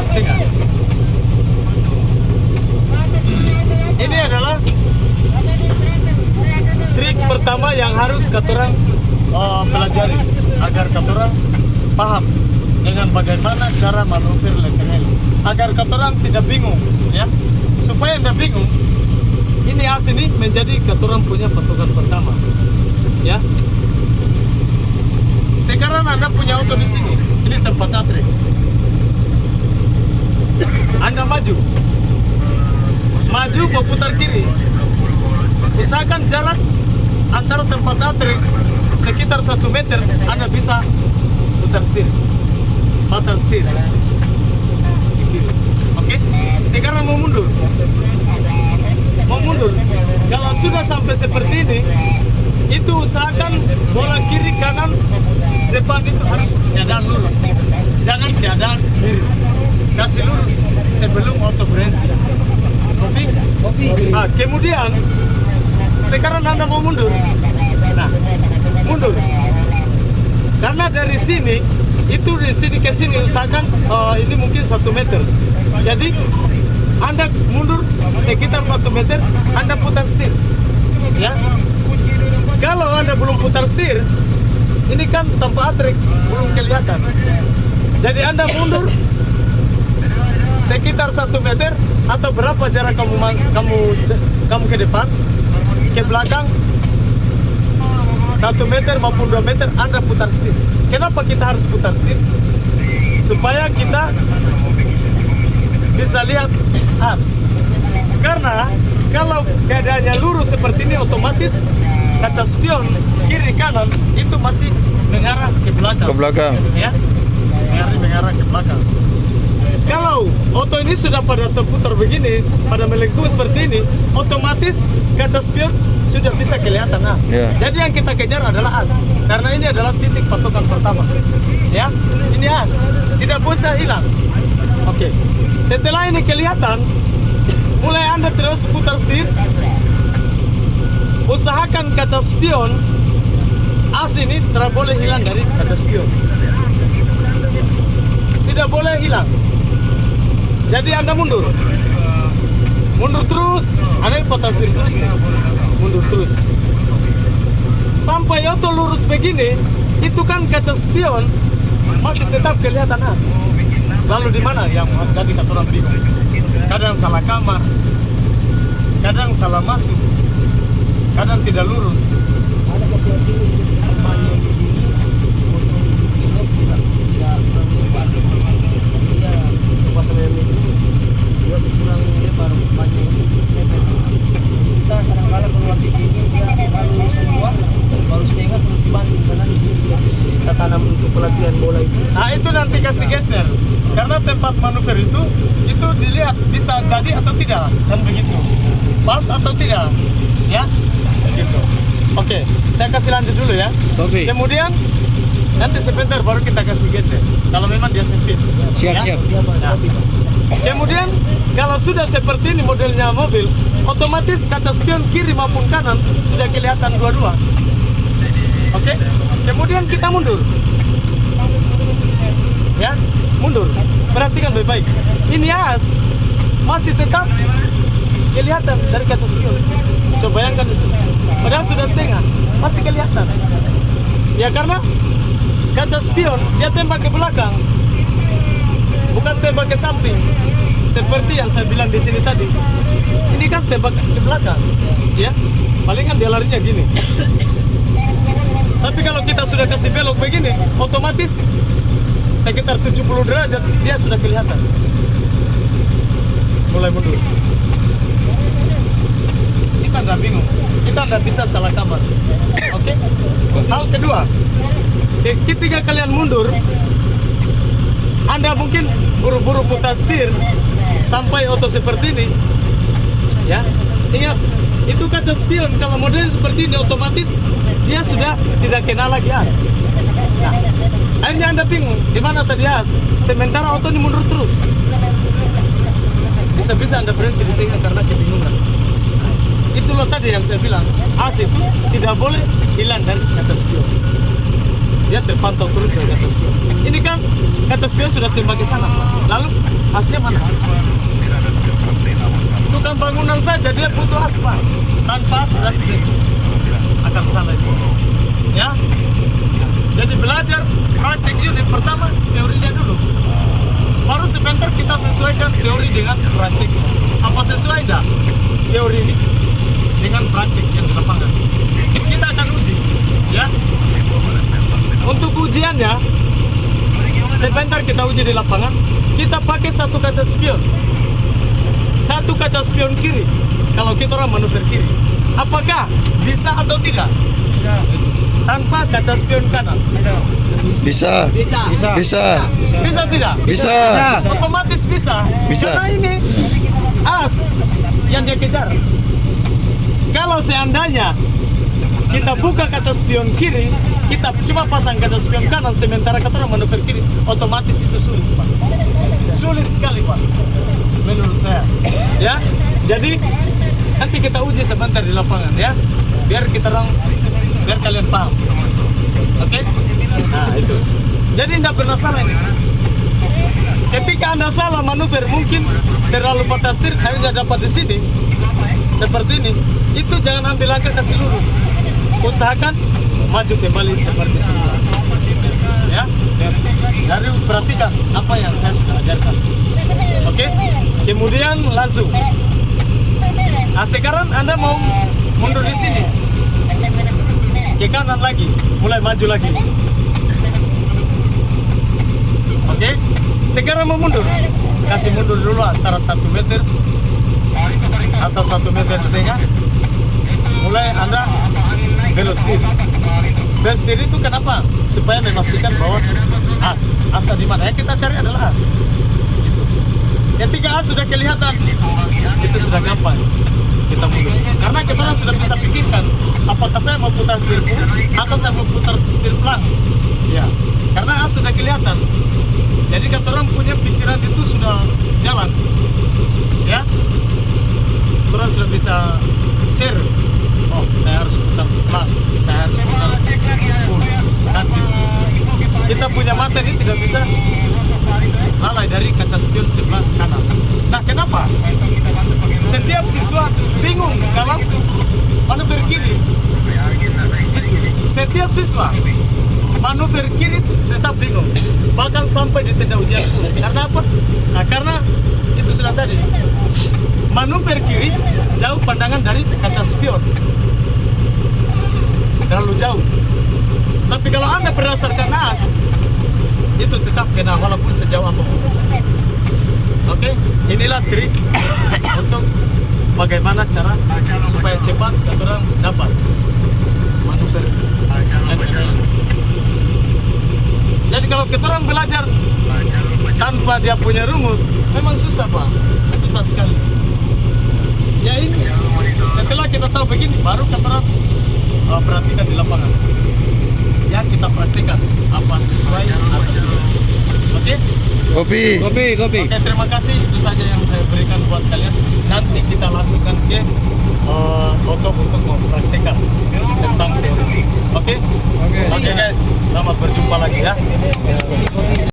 setengah. Ini adalah trik pertama yang harus katorang pelajari agar katorang paham dengan bagaimana cara manuver leken heli, agar katorang tidak bingung, ya. Supaya tidak bingung, ini as ini menjadi katorang punya patokan pertama, ya. Sekarang Anda punya auto di sini, ini tempat atre. Anda maju, mau putar kiri. Usahakan jarak antara tempat atre sekitar 1 meter. Anda bisa putar setir, Oke? Sekarang mau mundur. Kalau sudah sampai seperti ini, itu usahakan bola kiri kanan depan itu harus keadaan lurus, jangan keadaan miring. Kasih lurus sebelum auto berhenti. Kopi. Kemudian sekarang Anda mau mundur. Nah, mundur. Karena dari sini itu dari sini ke sini usahakan ini mungkin 1 meter. Jadi Anda mundur sekitar 1 meter, Anda putar setir, ya. Kalau Anda belum putar setir, ini kan tanpa atrik belum kelihatan. Jadi Anda mundur sekitar 1 meter atau berapa jarak kamu ke depan, ke belakang 1 meter maupun 2 meter, Anda putar setir. Kenapa kita harus putar setir? Supaya kita bisa lihat as. Karena kalau keadaannya lurus seperti ini, otomatis kaca spion kiri kanan itu masih mengarah ke belakang. Ya, mengarah ke belakang. Kalau auto ini sudah pada terputar begini, pada melengkung seperti ini, otomatis kaca spion sudah bisa kelihatan as. Jadi yang kita kejar adalah as, karena ini adalah titik patokan pertama. Ya, ini as, tidak bisa hilang. Oke, setelah ini kelihatan, mulai Anda terus putar setir. Usahakan kaca spion as ini tidak boleh hilang dari kaca spion, tidak boleh hilang. Jadi Anda mundur terus, Anda putar setir terus nih, mundur terus sampai auto lurus begini. Itu kan kaca spion masih tetap kelihatan as. Lalu di mana yang jadi katorang bingung? Kadang salah kamar, kadang salah masuk, kadang tidak lurus. Ada berarti temannya di sini tidak pasal itu dia kurang lebar banyak kita kadang-kadang keluar di sini dia baru semua baru setengah selesai banting karena di sini kita tanam untuk pelatihan bola itu. Nah itu nanti kasih geser, karena tempat manuver itu dilihat bisa jadi atau tidak, kan begitu, pas atau tidak, ya, begitu. Oke, saya kasih lanjut dulu ya. Kemudian nanti sebentar baru kita kasih geser. Kalau memang dia sempit. Siap. Nah, kemudian kalau sudah seperti ini modelnya mobil, otomatis kaca spion kiri maupun kanan sudah kelihatan dua-dua. Oke, kemudian kita mundur. Ya, mundur. Perhatikan baik-baik. Ini as masih tetap kelihatan dari kaca spion. Coba bayangkan itu. Padahal sudah setengah, masih kelihatan. Ya karena kaca spion dia tembak ke belakang, bukan tembak ke samping. Seperti yang saya bilang di sini tadi. Ini kan tembak ke belakang, ya. Palingan dia larinya gini. Tapi kalau kita sudah kasih belok begini, otomatis sekitar 70 derajat dia sudah kelihatan. Mulai mundur. Kita nggak bingung, kita nggak bisa salah kamar. Oke? Hal kedua, ketika kalian mundur, Anda mungkin buru-buru putar setir sampai auto seperti ini. Ya, ingat, itu kaca spion kalau model seperti ini otomatis dia sudah tidak kenal lagi as. Nah, akhirnya Anda bingung, di mana tadi as? Sementara auto ini mundur terus. Bisa-bisa Anda berhenti di tengah karena kebingungan. Itulah tadi yang saya bilang, as itu tidak boleh hilang dari kaca spion. Dia terpantau terus dari kaca spion. Ini kan kaca spion sudah tembak ke sana, lalu as jalan saja dia butuh aspal. Tanpa as berarti dia akan salah itu. Ya. Jadi belajar praktik unit pertama teorinya dulu. Baru sebentar kita sesuaikan teori dengan praktik. Apa sesuai enggak teori ini dengan praktik yang di lapangan? Kita akan uji, ya. Untuk ujiannya, sebentar kita uji di lapangan. Kita pakai satu kaca spion, satu kaca spion kiri. Kalau kita orang manuver kiri, apakah bisa atau tidak? Tanpa kaca spion kanan. Bisa. Bisa tidak? Bisa. Otomatis bisa. Bisa. Karena ini as yang dia kejar. Kalau seandainya kita buka kaca spion kiri, kita cuma pasang kaca spion kanan, sementara kita orang manuver kiri, otomatis itu sulit, Pak. Sulit sekali, Pak. Menurut saya. Ya. Jadi nanti kita uji sebentar di lapangan, ya. Biar kalian paham. Oke? Nah, itu. Jadi tidak pernah salah ini. Ketika Anda salah manuver, mungkin terlalu patah setir, akhirnya dapat di sini. Seperti ini. Itu jangan ambil langkah kasih lurus. Usahakan maju kembali seperti semula. Ya? Dari perhatikan apa yang saya sudah ajarkan. Oke? Kemudian langsung. Nah, sekarang Anda mau mundur di sini. Ke kanan lagi, mulai maju lagi. Oke? Sekarang mau mundur. Kasih mundur dulu antara 1 meter atau 1,5 meter. Mulai Anda belok setir. Belok setir itu kenapa? Supaya memastikan bahwa as tadi mana? Yang kita cari adalah as. Gitu. Ketika as sudah kelihatan, itu sudah gampang kita mundur. Karena kita orang sudah bisa pikirkan, apakah saya mau putar setir full atau saya mau putar setir pelan. Ya, karena as sudah kelihatan. Jadi kita orang punya pikiran itu sudah jalan. Ya, kita orang sudah bisa share. Oh, saya harus putar pelan, saya harus putar full. Kan gitu. Kita punya mata ini tidak bisa lalai dari kaca spion sebelah kanan. Nah, kenapa? Setiap siswa bingung kalau manuver kiri. Itu. Setiap siswa manuver kiri tetap bingung. Bahkan sampai di tenda ujian pun. Karena apa? Nah, karena itu sudah tadi. Manuver kiri jauh pandangan dari kaca spion. Terlalu jauh. Tapi kalau Anda berdasarkan as, itu tetap kena walaupun sejauh apapun. Oke, inilah trik untuk bagaimana cara supaya cepat kita orang dapat manuver NML. Jadi kalau kita orang belajar tanpa dia punya rumus, memang susah, Pak. Susah sekali. Ya ini, setelah kita tahu begini, baru kita orang perhatikan di lapangan. Ya, kita praktikan apa sesuai atau tidak. Oke? Kopi. Oke, terima kasih. Itu saja yang saya berikan buat kalian. Nanti kita langsungkan ke Oto untuk mempraktikkan tentang teori. Oke? Oke guys, selamat berjumpa lagi ya.